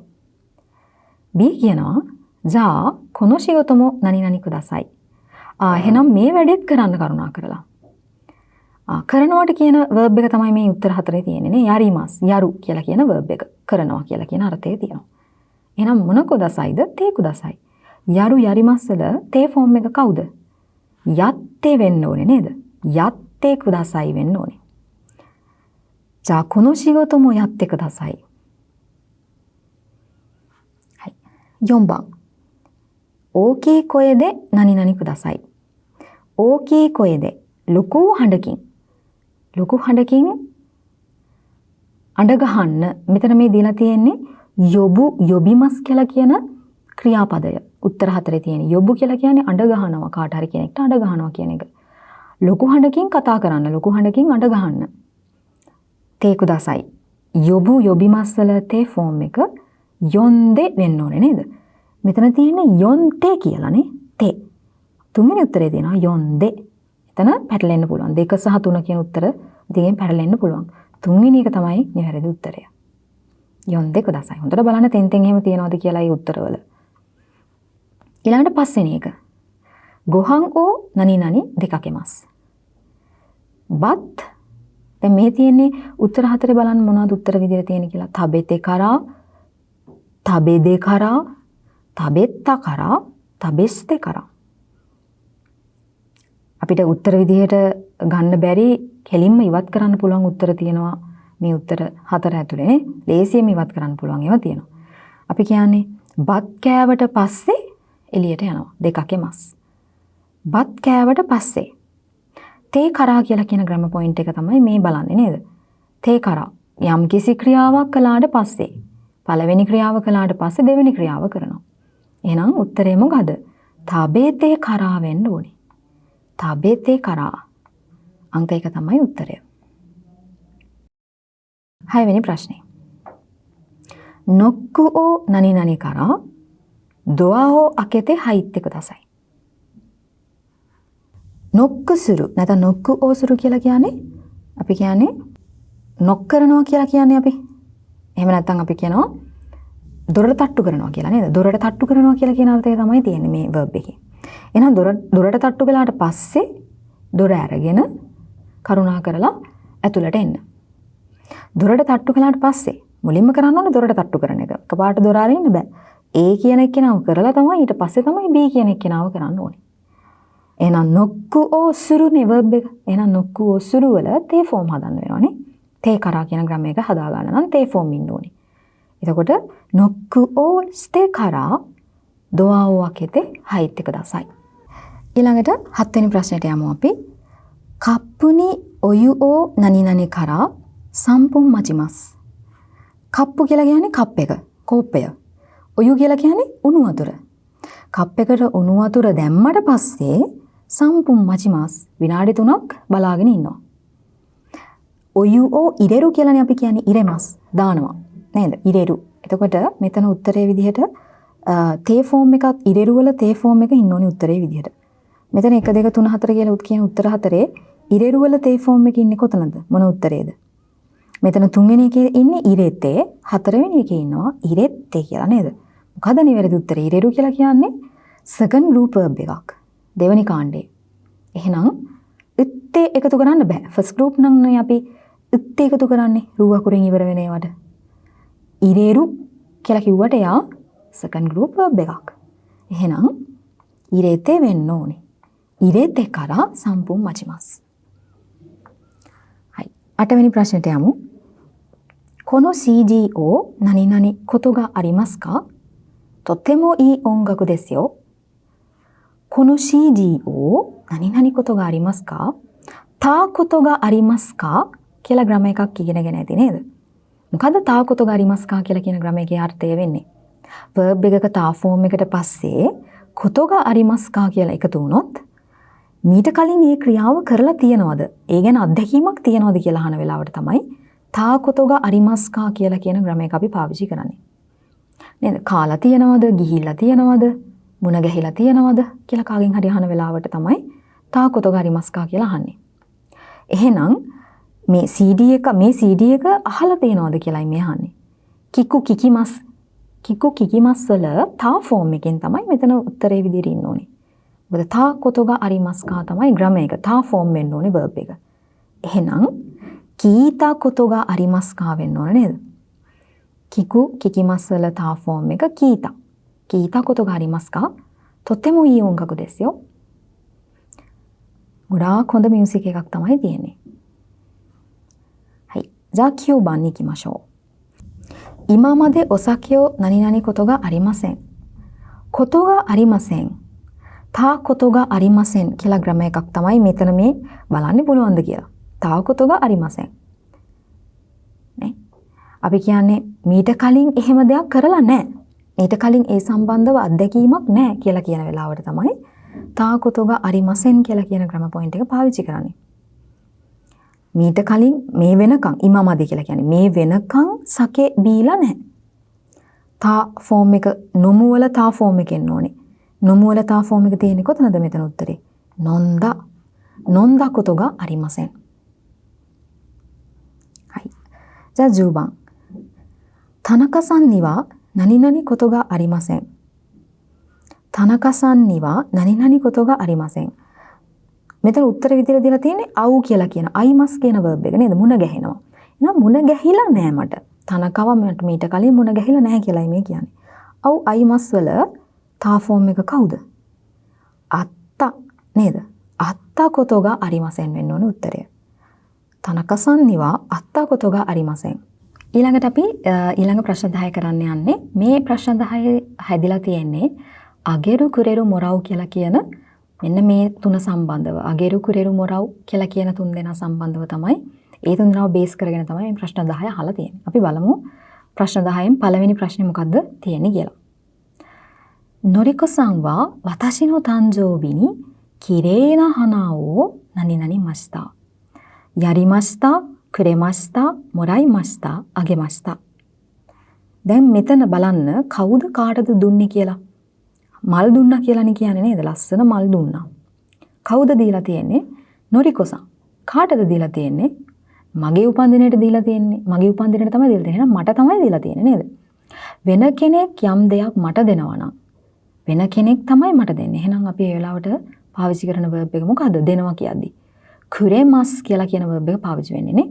B කියනවා ජා කොනෝ ශිගොතොමෝ නනි නනි කුදාසයි. එහෙනම් මේ වැඩේත් කරන්න කරුණා කරලා. කරනවට කියන verb එක තමයි මේ උත්තර 4 තියෙන්නේ නේ. යරිමස් යරු කියලා කියන verb එක. කරනවා කියලා කියන අර්ථය තියෙනවා. එහෙනම් මොන කුදාසයිද? තේ කුදාසයි. යරු යරිමස් වල තේ ෆෝම් එක කවුද? යත්තේ වෙන්න ඕනේ නේද? යත්තේ කුදාසයි වෙන්න ඕනේ. ජා කොනෝ ශිගොතොමෝ යත්තේ කුදාසයි. 4番。大きい声で何々ください。大きい声でලොකු හඬකින්. ලොකු හඬකින් අඬ ගහන්න. මෙතන මේ දීලා තියෙන්නේ යොබු යොබිමස් කියලා කියන ක්‍රියාපදය. උත්තර 4 තියෙන. යොබු කියලා කියන්නේ අඬ ගහනවා කාට හරි කෙනෙක්ට අඬ ගහනවා කියන එක. ලොකු හඬකින් කතා කරන්න. ලොකු හඬකින් අඬ ගහන්න. තේ කුදාසයි. යොබු යොබිමස් වල තේ ෆෝම් එක යොන්දේ වෙන්න ඕනේ නේද? මෙතන තියෙන්නේ යොන්තේ කියලානේ. තේ. තුන්වෙනි උත්තරේ දෙනවා යොන්දේ. එතන පැටලෙන්න පුළුවන්. 2 සහ 3 කියන උත්තර දෙකෙන් පැටලෙන්න පුළුවන්. තුන්වෙනි එක තමයි නිවැරදි උත්තරය. යොන්දේ කුදාසයි. හොඳට බලන්න තෙන් එහෙම තියනවද කියලා මේ උත්තරවල. ඊළඟට පස්වෙනි එක. ගොහන් ඕ නනි නනි දෙකකෙමස්. බත් දැන් මේ තියෙන්නේ උත්තර 4 බලන්න මොනවද උත්තර විදිහට තියෙන්නේ කියලා. තබෙතේ කරා තබෙදේ කරා තබෙත්තා කරා තබෙස්තේ කරා. අපිට උත්තර විදිහට ගන්න බැරි කෙලින්ම ඉවත් කරන්න පුළුවන් උත්තර තියෙනවා මේ උත්තර 4 ඇතුලේ නේ. ලේසියෙන්ම ඉවත් කරන්න පුළුවන් ඒවා තියෙනවා. අපි කියන්නේ බත් කෑවට පස්සේ එළියට යනවා. දෙකකෙමස්. බත් කෑවට පස්සේ තේ කරා කියලා කියන ග්‍රැමර් පොයින්ට් එක තමයි මේ බලන්නේ නේද? තේ කරා යම් කිසි ක්‍රියාවක් කළාට පස්සේ පළවෙනි ක්‍රියාව කළාට පස්සේ දෙවෙනි ක්‍රියාව කරනවා. එහෙනම් උත්තරේ මොකද? තබේතේ කරා වෙන්න ඕනේ. තබේතේ කරා. අංක 1 තමයි උත්තරය. 6 වෙනි ප්‍රශ්නේ. නොක්කු ඕ නනි නනි කරා දොઆ ඕ අකෙතේ හයිත්තේ කුදාසයි. නොක්කු සුරු නැත්නම් නොක්කු ඕ සුරු කියලා කියන්නේ අපි කියන්නේ නොක් කරනවා කියලා කියන්නේ අපි. එහෙම නැත්නම් අපි කියනවා දොරට තට්ටු කරනවා කියලා නේද? දොරට තට්ටු කරනවා කියලා කියන අර්ථය තමයි තියෙන්නේ මේ verb එකේ. එහෙනම් දොරට තට්ටු කළාට පස්සේ දොර අරගෙන කරුණා කරලා ඇතුළට එන්න. දොරට තට්ටු කළාට පස්සේ මුලින්ම කරන්න ඕනේ දොරට තට්ටු කරන එක. එකපාරට දොර අරින්න බෑ. A කියන එක්කෙනාව කරලා තමයි ඊට පස්සේ තමයි B කියන එක්කෙනාව කරන්න ඕනේ. එහෙනම් නොක්කු ඔසුරුනේ verb එක. එහෙනම් නොක්කු ඔසුරු වල තේ ෆෝම් හදන්න වෙනවනේ. තේ කරා කියන ග්‍රැම එක හදා ගන්න නම් තේ ෆෝම් ඉන්න ඕනේ. එතකොට නොක්කු ඔස්තේ කරා දොආ වකෙතේ හයිත් එක දසයි. ඊළඟට 7 වෙනි ප්‍රශ්නෙට යමු අපි. කප්පුනි ඔයුෝ නනි නනි කරා සම්පුම් මචිමස්. කප්පු කියලා කියන්නේ කප් එක, කෝප්පය. ඔයු කියලා කියන්නේ උණු වතුර. කප් එකට උණු වතුර දැම්මට පස්සේ සම්පුම් මචිමස් විනාඩි 3ක් බලාගෙන ඉන්නවා. ඔයුෝ ඉරෙරු කියලානේ අපි කියන්නේ ඉරෙමස් දානවා. නේද? ඉරෙරු. එතකොට මෙතන උත්තරේ විදිහට තේ ෆෝම් එකත් ඉරෙරු වල තේ ෆෝම් එක ඉන්න ඕනේ උත්තරේ විදිහට. මෙතන 1 2 3 4 කියලා කියන උත්තර හතරේ ඉරෙරු වල තේ ෆෝම් එක ඉන්නේ කොතනද? මොන උත්තරේද? මෙතන 3 වෙනි එකේ ඉන්නේ ඉරෙතේ, 4 වෙනි එකේ ඉන්නවා ඉරෙත්තේ කියලා නේද? මොකද නිවැරදි උත්තරේ? ඉරෙරු කියලා කියන්නේ second group verb එකක්. දෙවෙනි කාණ්ඩේ. එහෙනම් ඉත්තේ එකතු කරන්න බෑ. first group නම් අපි ඉත්තේ එකතු කරන්නේ රු අකුරෙන් ඉවර වෙන ඒවට. ඉරෙරු කියලා කිව්වට එයා second group verb එකක්. එහෙනම් ඉරෙතේ වෙන්න ඕනේ. ඉරෙතේ කරා සම්පූර්ණ මචිමස්. හයි. 8 වෙනි ප්‍රශ්නෙට යමු. කොනෝ CGO නනි නනිことがありますか? とてもいい音楽ですよ。この CGO 何々ことがありますか? たことがありますか? කියලා ග්‍රාම එකක් ඉගෙනගෙන ඇති නේද? මොකද තාことがありますかකියලා කියන ග්‍රාම එකේ අර්ථය වෙන්නේ. verb එකක තා ෆෝම් එකට පස්සේことがありますかකියලා එකතු වුණොත් මීට කලින් මේ ක්‍රියාව කරලා තියනවද? ඒ ගැන අත්දැකීමක් තියනවද කියලා අහන වෙලාවට තමයි තාことがありますかකියලා කියන ග්‍රාම එක අපි පාවිච්චි කරන්නේ. නේද? කාලා තියනවද? ගිහිල්ලා තියනවද? මුණ ගැහිලා තියනවද කියලා කාගෙන් හරි අහන වෙලාවට තමයි තාことがありますかකියලා අහන්නේ. එහෙනම් මේ CD එක අහලා තියනවද කියලායි මේ අහන්නේ. කිකු කිකිමස්. කිකු කිකිමස් වල තා ෆෝම් එකෙන් තමයි මෙතන උත්තරේ විදිහට ඉන්න ඕනේ. මොකද තාことがありますかතමයි ග්‍රාම එක. තා ෆෝම් වෙන්න ඕනේ verb එක. එහෙනම් කීතාことがありますかවෙන්න ඕනේ නේද? කිකු කිකිමස් වල තා ෆෝම් එක කීතා. 聞いたことがありますか? とってもいい音楽ですよ. ගොඩාක් හොඳ මියුසික් එකක් තමයි තියෙන්නේ.はい。じゃあ9番に行きましょう。今までお酒を何々ことがありません。ことがありません。たことがありません. කියලා ග්‍රාම එකක් තමයි මෙතන මේ බලන්න පුළුවන්ද කියලා. තාことがありません. නේ? අපි කියන්නේ මීට කලින් එහෙම දෙයක් කරලා නැහැ. ඊට කලින් ඒ සම්බන්ධව අත්දැකීමක් නැහැ කියලා කියන වෙලාවට තමයි තාことがありませんකියලා කියන ග්‍රාම පොයින්ට් එක පාවිච්චි කරන්නේ. මීට කලින් මේ වෙනකන් ඉමමදි කියලා කියන්නේ මේ වෙනකන් සකේ බීලා නැහැ. තා ෆෝම් එක නොමු වල තා ෆෝම් එක එන්න ඕනේ. නොමු වල තා ෆෝම් එක තියෙන්නේ කොතනද මෙතන උත්තරේ? නොන්දා. නොන්දා ことがありません. はい。じゃあ10番。田中さんには何々ことがありません。田中さんには何々ことがありません. මෙතන උත්තර විදිහට දීලා තියෙන්නේ අවු කියලා කියන අයිමස් කියන verb එක නේද? මුණ ගැහෙනවා. එහෙනම් මුණ ගැහිලා නැහැ මට. තනකව මට මීට කලින් මුණ ගැහිලා නැහැ කියලායි මේ කියන්නේ. අවු අයිමස් වල තා ෆෝම් එක කවුද? අත්තා නේද? අත්තා ことがありませんවෙන්න ඕනේ උත්තරය. 田中さんにはあったことがありません. ඊළඟට අපි ඊළඟ ප්‍රශ්න 10 කරන්න යන්නේ. මේ ප්‍රශ්න 10 හැදිලා තියෙන්නේ අගෙරු කුරෙරු මොරව් කියලා කියන මෙන්න මේ තුන සම්බන්ධව. අගෙරු කුරෙරු මොරව් කියලා කියන තුන් දෙනා සම්බන්ධව තමයි ඒ තුන් දෙනාව බේස් කරගෙන තමයි මේ ප්‍රශ්න 10 අහලා තියෙන්නේ. අපි බලමු ප්‍රශ්න 10න් පළවෙනි ප්‍රශ්නේ මොකද්ද තියෙන්නේ කියලා. නොරිකෝさんは私の誕生日に綺麗な花を何々ました。やりました。くれました。もらいました。あげました. දැන් මෙතන බලන්න කවුද කාටද දුන්නේ කියලා. මල් දුන්නා කියලානේ කියන්නේ නේද? ලස්සන මල් දුන්නා. කවුද දීලා තියෙන්නේ? නොරිකෝさん. කාටද දීලා තියෙන්නේ? මගේ උපන්දිනේට දීලා තියෙන්නේ. මගේ උපන්දිනේට තමයි දීලා තියෙන්නේ. එහෙනම් මට තමයි දීලා තියෙන්නේ නේද? වෙන කෙනෙක් යම් දෙයක් මට දෙනවා නම් වෙන කෙනෙක් තමයි මට දෙන්නේ. එහෙනම් අපි ඒ වෙලාවට පාවිච්චි කරන verb එක මොකද්ද? දෙනවා කියද්දි. කුරෙමස් කියලා කියන verb එක පාවිච්චි වෙන්නේ නේ.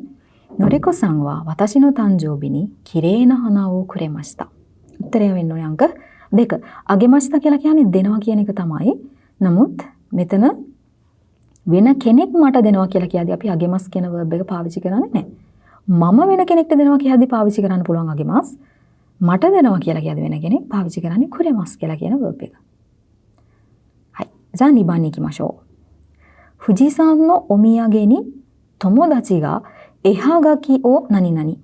නොරිකෝ-san wa watashi no tanjoubi ni kireina hana wo kuremashita. උත්තරය වෙන්න ඕනේ අංක 2. අගෙමස්තා කියලා කියන්නේ දෙනවා කියන එක තමයි. නමුත් මෙතන වෙන කෙනෙක් මට දෙනවා කියලා කියද්දී අපි අගෙමස් කියන verb එක පාවිච්චි කරන්නේ නැහැ. මම වෙන කෙනෙක්ට දෙනවා කියද්දී පාවිච්චි කරන්න පුළුවන් අගෙමස්. මට දෙනවා කියලා කියද්දී වෙන කෙනෙක් පාවිච්චි කරන්නේ කුරෙමස් කියලා කියන verb එක. はい。じゃあ2番に行きましょう。富士山のお土産に友達が絵はがきを何々。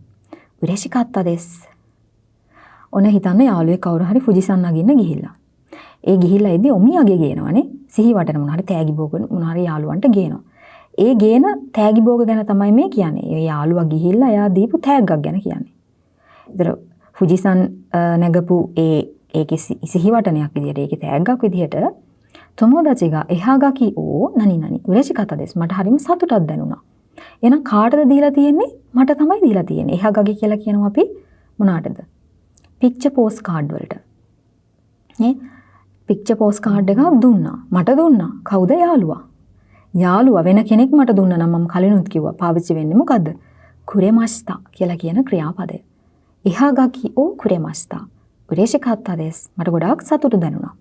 嬉しかったです。ඔන්න හිතන්න යාළුවෙක් කවුරු හරි富士山නගින්න ගිහිල්ලා. ඒ ගිහිල්ලා ඉදී ඔමියගේ ගේනවනේ. සිහිවටන මොන හරි තෑගි භෝග මොන හරි යාළුවන්ට ගේනවා. ඒ ගේන තෑගි භෝග ගැන තමයි මේ කියන්නේ. ඒ යාළුවා ගිහිල්ලා එයා දීපු තෑග්ගක් ගැන කියන්නේ. ඒතර富士山නැගපු ඒකේ සිහිවටනයක් විදියට ඒකේ තෑග්ගක් විදියට තොමෝදාචිගා එහාගකි ඕ නනි නනි උරේෂිකතා දෙස් මට හරිම සතුටක් දැනුණා. එහෙනම් කාටද දීලා තියෙන්නේ? මට තමයි දීලා තියෙන්නේ. එහාගකි කියලා කියනවා අපි මොනකටද? පික්චර් පෝස්ට් කාඩ් වලට. නේ? පික්චර් පෝස්ට් කාඩ් එකක් දුන්නා. මට දුන්නා. කවුද? යාළුවා. යාළුවා වෙන කෙනෙක් මට දුන්නා නම් මම කලිනුත් කිව්වා පාවිච්චි වෙන්නේ මොකද්ද? කුරෙමස්තා කියලා කියන ක්‍රියාපදය. එහාගකි ඕ කුරෙමස්තා. උරේෂිකතා දෙස් මට ගොඩාක් සතුට දැනුණා.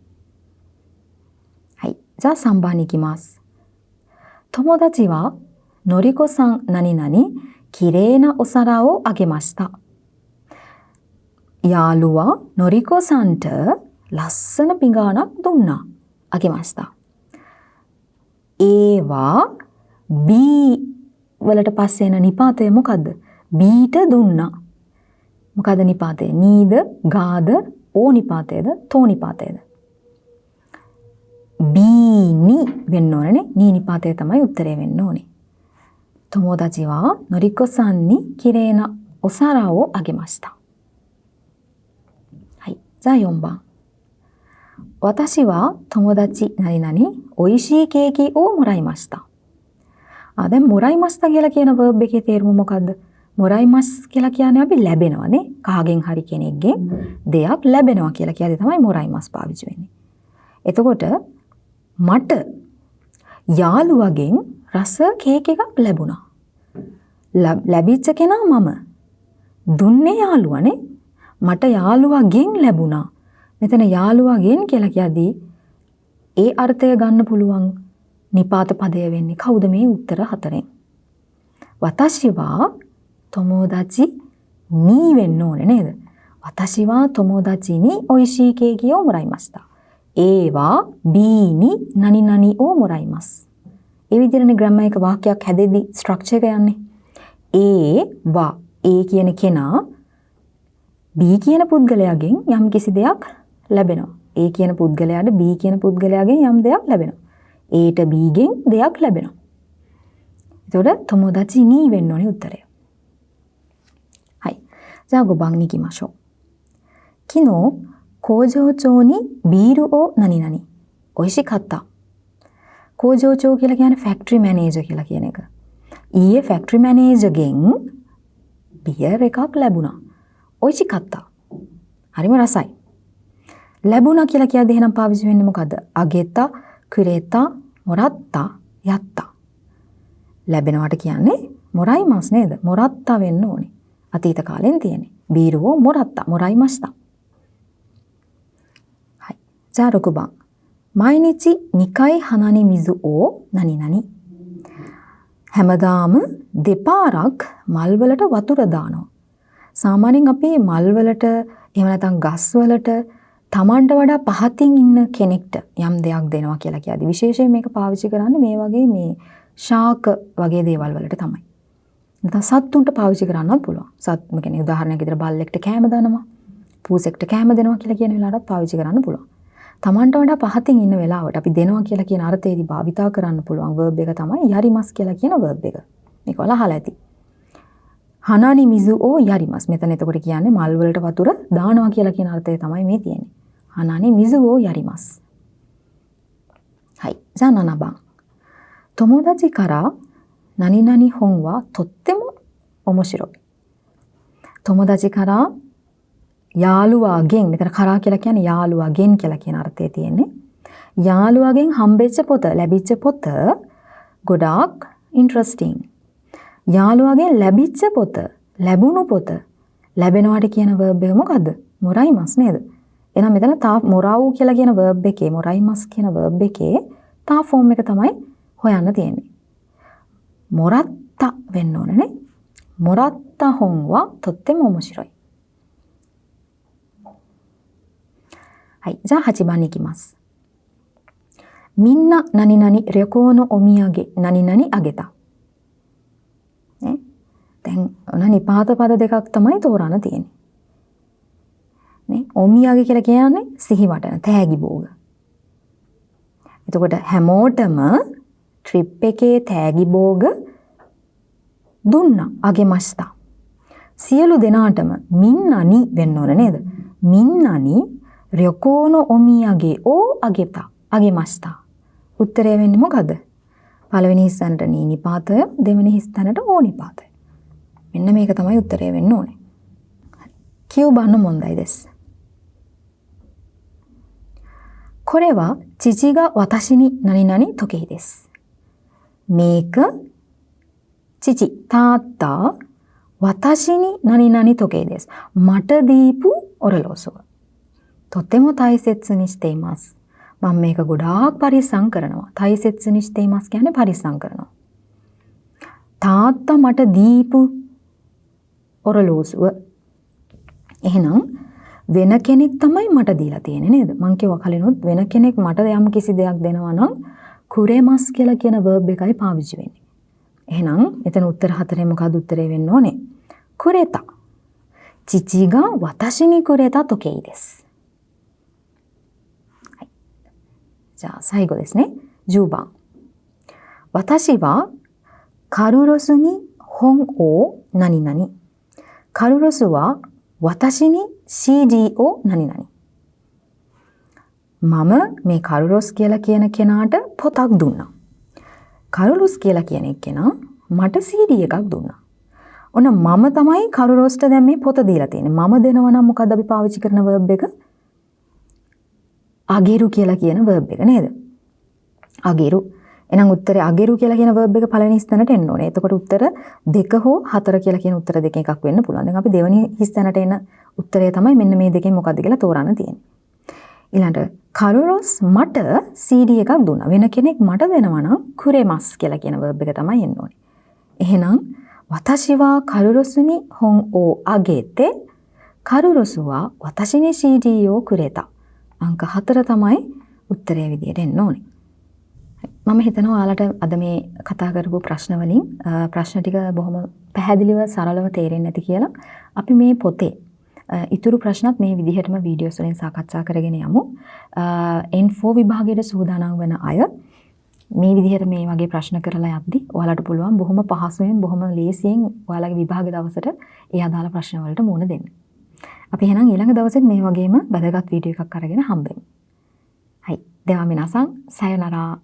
じゃあ3番に行きます。友達はのりこさん何々きれいなお皿をあげました。යාළුවා නොරිකෝ-සන්ට ලස්සන පිඟානක් දුන්නා. අගෙමස්තා. ඒවා B වලට පස්සේ එන නිපාතය මොකද්ද? Bට දුන්නා. මොකද නිපාතය? නීද, ගාද, ඕ නිපාතයද, තෝ නිපාතයද? බීනි වෙන්න ඕනේ. නී නිපාතය තමයි උත්තරේ වෙන්න ඕනේ. තොමෝදාචි වා නොරිකෝ-san ni kireina osara wo agemashita. はい。じゃあ4番。私は友達何々美味しいケーキをもらいました。දැන්もらいましたකියලා කියන verb එකේ තේරුම මොකද්ද?もらいますකියලා කියන්නේ අපි ලැබෙනවානේ. කාගෙන් හරි කෙනෙක්ගෙන් දෙයක් ලැබෙනවා කියලා කියද්දි තමයිもらいますපාවිච්චි වෙන්නේ. එතකොට මට යාළුවගෙන් රස කේක් එකක් ලැබුණා. ලැබිච්ච කෙනා මම. දුන්නේ යාළුවනේ. මට යාළුවගෙන් ලැබුණා. මෙතන යාළුවගෙන් කියලා කියද්දී ඒ අර්ථය ගන්න පුළුවන් නිපාත පදය වෙන්නේ කවුද මේ උත්තර හතරෙන්? වතාෂි වා තොමෝදාචි නී වෙන්න ඕනේ නේද? වතාෂි වා තොමෝදාචි ni oishii keiki o moraimashita. ඒවා බීනි නනි නනි ඕ මොරයිමස්. ඒ විදිහටනේ ග්‍රැමර් එක වාක්‍යයක් හැදෙද්දි ස්ට්‍රක්චර් එක යන්නේ. ඒවා ඒ කියන කෙනා බී කියන පුද්ගලයාගෙන් යම් කිසි දෙයක් ලැබෙනවා. ඒ කියන පුද්ගලයාට බී කියන පුද්ගලයාගෙන් යම් දෙයක් ලැබෙනවා. ඒට බීගෙන් දෙයක් ලැබෙනවා. ඒතකොට තොමෝදාචි නී වෙන්න ඕනේ උත්තරය. はい。じゃあ5番に行きましょう。昨日工場長にビールを何々美味しかった。工場長කියලා කියන්නේ ෆැක්ටරි මැනේජර් කියලා කියන එක. ඊයේ ෆැක්ටරි මැනේජර්ගෙන් බියර් එකක් ලැබුණා. 美味しかった. හරිම රසයි. ලැබුණා කියලා කියද්දී එහෙනම් පාවිච්චි වෙන්නේ මොකද්ද? අගෙතා, කුරේතා, මොරත්තා, යත්තා. ලැබෙනවට කියන්නේ මොරයිමස් නේද? මොරත්තා වෙන්න ඕනේ. අතීත කාලෙන් තියෙන්නේ. බීරුවෝ මොරත්තා, මොරයිමස්තා. じゃあ6番。毎日2回鼻に水を何々。හැමදාම දෙපාරක් මල් වලට වතුර දානවා. සාමාන්‍යයෙන් අපි මල් වලට එහෙම නැත්නම් ගස් වලට තමන්ට වඩා පහතින් ඉන්න කෙනෙක්ට යම් දෙයක් දෙනවා කියලා කියද්දි විශේෂයෙන් මේක පාවිච්චි කරන්නේ මේ වගේ මේ ශාක වගේ දේවල් වලට තමයි. නැත්නම් සත්තුන්ට පාවිච්චි කරන්නත් පුළුවන්. සත් කියන්නේ උදාහරණයක් විදිහට බල්ලෙක්ට කෑම දානවා. පූසෙක්ට කෑම දෙනවා කියලා කියන වෙලාවටත් පාවිච්චි කරන්න පුළුවන්. තමන්ට වඩා පහතින් ඉන්න වෙලාවට අපි දෙනවා කියලා කියන අර්ථයේදී භාවිතා කරන්න පුළුවන් verb එක තමයි යරිමස් කියලා කියන verb එක. මේක ඔයාලා අහලා ඇති. හනානි මිසු ඕ යරිමස්. මෙතන එතකොට කියන්නේ මල් වලට වතුර දානවා කියලා කියන අර්ථය තමයි මේ තියෙන්නේ. හනානි මිසු ඕ යරිමස්. はい。じゃあ7番。友達から何々本はとっても面白い。友達からයාළුවාගෙන් මෙතන කරා කියලා කියන්නේ යාළුවාගෙන් කියලා කියන අර්ථය තියෙන්නේ. යාළුවාගෙන් හම්බෙච්ච පොත, ලැබිච්ච පොත ගොඩාක් interesting. යාළුවාගෙන් ලැබිච්ච පොත, ලැබුණු පොත, ලැබෙනවාට කියන verb එක මොකද්ද? මොරයිමස් නේද? එහෙනම් මෙතන තා මොරාවු කියලා කියන verb එකේ මොරයිමස් කියන verb එකේ තා form එක තමයි හොයන්න තියෙන්නේ. මොරත්තා වෙන්න ඕනේ නේ. මොරත්තා හොන් වා තොත්තෙම面白い. はい、じゃあ8番に行きます。みんな何々旅行のお土産何々あげた。ね。දැන් ඔන්න නිපාත පද දෙකක් තමයි තෝරන්න තියෙන්නේ. නේ.お土産කියලා කියන්නේ සිහි වටන තෑගි භෝග. එතකොට හැමෝටම ට්‍රිප් එකේ තෑගි භෝග දුන්නා. අගෙමස්තා. සියලු දෙනාටම මින්නනි වෙන්න ඕන නේද? මින්නනි 旅行のお土産をあげた。あげました。උත්තරය වෙන්නේ මොකද? පළවෙනි හිස්සනට නී නිපාතය, දෙවෙනි හිස්සනට ඕ නිපාතය. මෙන්න මේක තමයි උත්තරය වෙන්න ඕනේ. 9番の問題です。これは父が私に何々時計です。メイク、父、たった私に何々時計です。මට දීපු ඔරලෝසුව. とても大切にしています。මම මේක ගොඩාක් පරිස්සම් කරනවා. 大切にしていますකියන්නේ පරිස්සම් කරනවා. තාත්තා මට දීපු ඔරලෝසුව. එහෙනම් වෙන කෙනෙක් තමයි මට දීලා තියෙන්නේ නේද? මං කිව්වා කලිනුත් වෙන කෙනෙක් මට යම් කිසි දෙයක් දෙනවා නම් කුරේමස් කියලා කියන verb එකයි පාවිච්චි වෙන්නේ. එහෙනම් එතන උත්තර හතරේ මොකක්ද උත්තරේ වෙන්න ඕනේ? කුරේතා. 父が私にくれた時計です。じゃあ最後ですね。10番。私はカルロスに本を何々。カルロスは私に CD を何々. මම මේ කාරුලොස් කියලා කියන කෙනාට පොතක් දුන්නා. කාරුලොස් කියලා කියන කෙනා මට CD එකක් දුන්නා. ඔන්න මම තමයි කාරුලොස්ට දැන් මේ පොත දීලා තියෙන්නේ. මම දෙනවා නම් මොකද්ද අපි පාවිච්චි කරන verb එක? අගිරු කියලා කියන verb එක නේද? අගිරු. එහෙනම් උත්තරේ අගිරු කියලා කියන verb එක පළවෙනි ස්ථානට එන්න ඕනේ. එතකොට උත්තර 2 හෝ 4 කියලා කියන උත්තර දෙකෙන් එකක් වෙන්න පුළුවන්. දැන් අපි දෙවෙනි ස්ථානට එන උත්තරය තමයි මෙන්න මේ දෙකෙන් මොකද්ද කියලා තෝරන්න තියෙන්නේ. ඊළඟට කාරුලොස් මට CD එකක් දුන්නා. වෙන කෙනෙක් මට දෙනවා නම් කුරේමස් කියලා කියන verb එක තමයි එන්න ඕනේ. එහෙනම් 私はカルロスに本をあげて、カルロスは私に CD をくれた. අංක 4 තමයි උත්තරයේ විදියට එන්න ඕනේ. මම හිතනවා ඔයාලට අද මේ කතා කරපු ප්‍රශ්න වලින් ප්‍රශ්න ටික බොහොම පැහැදිලිව සරලව තේරෙන්නේ නැති කියලා අපි මේ පොතේ ඉතුරු ප්‍රශ්නත් මේ විදිහටම වීඩියෝස් වලින් සාකච්ඡා කරගෙන යමු. N4 විභාගයට සූදානම් වෙන අය මේ විදිහට මේ වගේ ප්‍රශ්න කරලා යද්දි ඔයාලට පුළුවන් බොහොම පහසුවෙන් බොහොම ලේසියෙන් ඔයාලගේ විභාග දවසට ඒ අදාළ ප්‍රශ්න වලට මුහුණ දෙන්න. අපි එහෙනම් ඊළඟ දවසෙත් මේ වගේම වැදගත් වීඩියෝ එකක් අරගෙන හම්බෙමු. はい。では皆さん、さよなら。